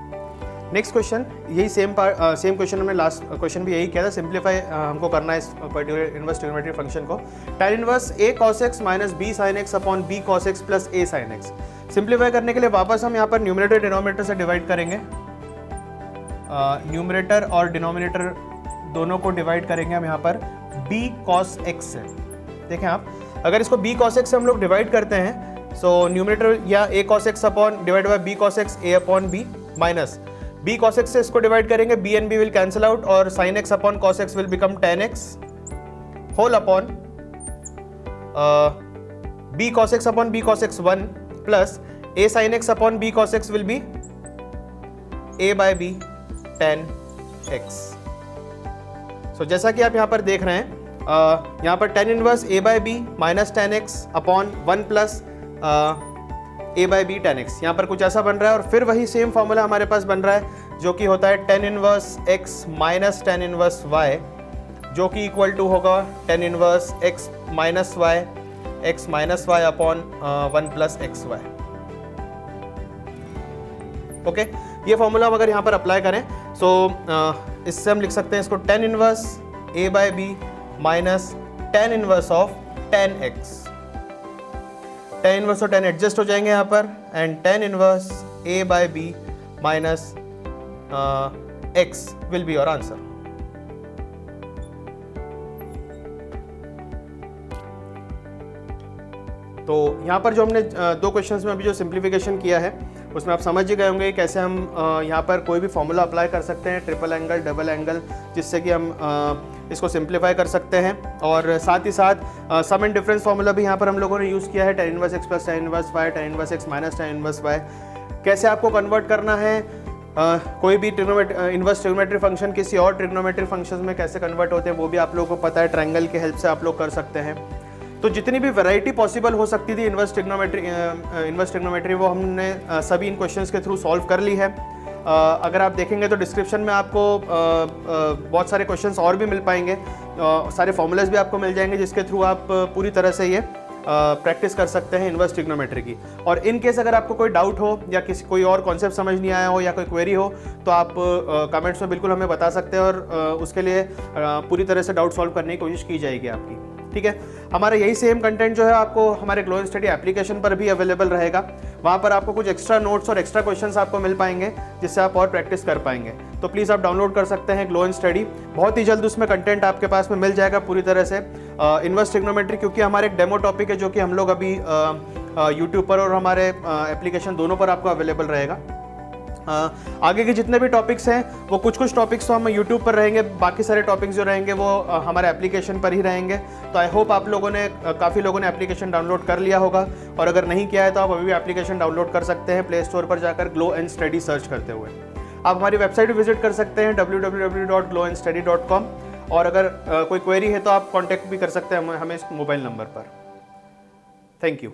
नेक्स्ट क्वेश्चन, यही सेम क्वेश्चन हमने लास्ट क्वेश्चन भी यही किया था. सिंप्लीफाई हमको करना है इस पर्टिकुलर इनवर्स ट्रिग्नोमेट्रिक फंक्शन को. tan inverse a cos x minus b sin x upon b cos x plus a sin x. Simplify करने के लिए वापस हम यहाँ पर न्यूमरेटर डिनोमिनेटर से डिवाइड करेंगे. न्यूमरेटर और डिनोमिनेटर दोनों को डिवाइड करेंगे हम यहाँ पर b cos x से. देखें आप, अगर इसको b cos x से हम लोग डिवाइड करते हैं सो न्यूमरेटर या a cos x upon divide by b cos x a upon b minus b cos x से इसको डिवाइड करेंगे, b and b will cancel out और sin x upon cos x will become tan x whole upon b cos x upon b cos x 1 plus a sin x upon b cos x will be a by b tan x. So जैसा कि आप यहाँ पर देख रहे हैं, यहाँ पर tan inverse a by b minus tan x upon 1 plus a by b tan x. यहाँ पर कुछ ऐसा बन रहा है और फिर वही सेम फॉर्मूला हमारे पास बन रहा है जो कि होता है tan inverse x minus tan inverse y, जो कि इक्वल टू होगा tan inverse x minus y upon 1 plus x y. Okay, ये फॉर्मूला हम अगर यहाँ पर अप्लाई करें सो इससे हम लिख सकते हैं इसको tan inverse a by b minus tan inverse of tan x. tan inverse और tan एडजस्ट हो जाएंगे यहाँ पर and tan inverse a by b minus x will be your answer. तो यहाँ पर जो हमने दो क्वेश्चंस में अभी जो सिंप्लीफिकेशन किया है उसमें आप समझ ही गए होंगे कैसे हम यहाँ पर कोई भी फॉर्मूला अप्लाई कर सकते हैं, ट्रिपल एंगल, डबल एंगल, जिससे कि हम इसको सिंप्लीफाई कर सकते हैं. और साथ ही साथ सम एंड डिफरेंस फॉर्मूला भी यहाँ पर हम लोगों ने यूज़ किया है. tan inverse x plus tan inverse y, tan inverse x minus tan inverse y. कैसे आपको कन्वर्ट करना है कोई भी इनवर्स ट्रिग्नोमेट्रिक फंक्शन किसी और ट्रिग्नोमेट्रिक फंक्शन में कैसे कन्वर्ट होते हैं वो भी आप लोगों को पता है. ट्रायंगल की हेल्प से आप लोग कर सकते हैं. तो जितनी भी वैरायटी पॉसिबल हो सकती थी इनवर्स ट्रिग्नोमेट्री वो हमने सभी इन क्वेश्चंस के थ्रू सॉल्व कर ली है. अगर आप देखेंगे तो डिस्क्रिप्शन में आपको बहुत सारे क्वेश्चंस और भी मिल पाएंगे, सारे फॉर्मूलाज भी आपको मिल जाएंगे जिसके थ्रू आप पूरी तरह से ये प्रैक्टिस कर सकते हैं इन्वर्स ट्रिग्नोमेट्री की। और इन केस अगर आपको कोई डाउट हो या किसी कोई और कॉन्सेप्ट समझ नहीं आया हो या कोई क्वेरी हो तो आप कमेंट्स में बिल्कुल हमें बता सकते हैं और उसके लिए पूरी तरह से डाउट सॉल्व करने की कोशिश की जाएगी आपकी। ठीक है, हमारा यही सेम कंटेंट जो है आपको हमारे ग्लो एंड स्टडी एप्लीकेशन पर भी अवेलेबल रहेगा। वहाँ पर आपको कुछ एक्स्ट्रा नोट्स और एक्स्ट्रा क्वेश्चंस आपको मिल पाएंगे जिससे आप और प्रैक्टिस कर पाएंगे। तो प्लीज़ आप डाउनलोड कर सकते हैं ग्लो एंड स्टडी। बहुत ही जल्द उसमें कंटेंट आपके पास में मिल जाएगा पूरी तरह से इन्वर्स ट्रिग्नोमेट्री, क्योंकि हमारे एक डेमो टॉपिक है जो कि हम लोग अभी यूट्यूब पर और हमारे एप्लीकेशन दोनों पर आपको अवेलेबल रहेगा। आगे के जितने भी टॉपिक्स हैं वो कुछ टॉपिक्स तो हम यूट्यूब पर रहेंगे, बाकी सारे टॉपिक्स जो रहेंगे वो हमारे एप्लीकेशन पर ही रहेंगे। तो आई होप आप लोगों ने काफ़ी लोगों ने एप्लीकेशन डाउनलोड कर लिया होगा, और अगर नहीं किया है तो आप अभी भी एप्लीकेशन डाउनलोड कर सकते हैं प्ले स्टोर पर जाकर ग्लो एंड स्टडी सर्च करते हुए। आप हमारी वेबसाइट भी विजिट कर सकते हैं www.glowandstudy.com, और अगर कोई क्वेरी है तो आप कॉन्टैक्ट भी कर सकते हैं हमें इस मोबाइल नंबर पर। Thank you.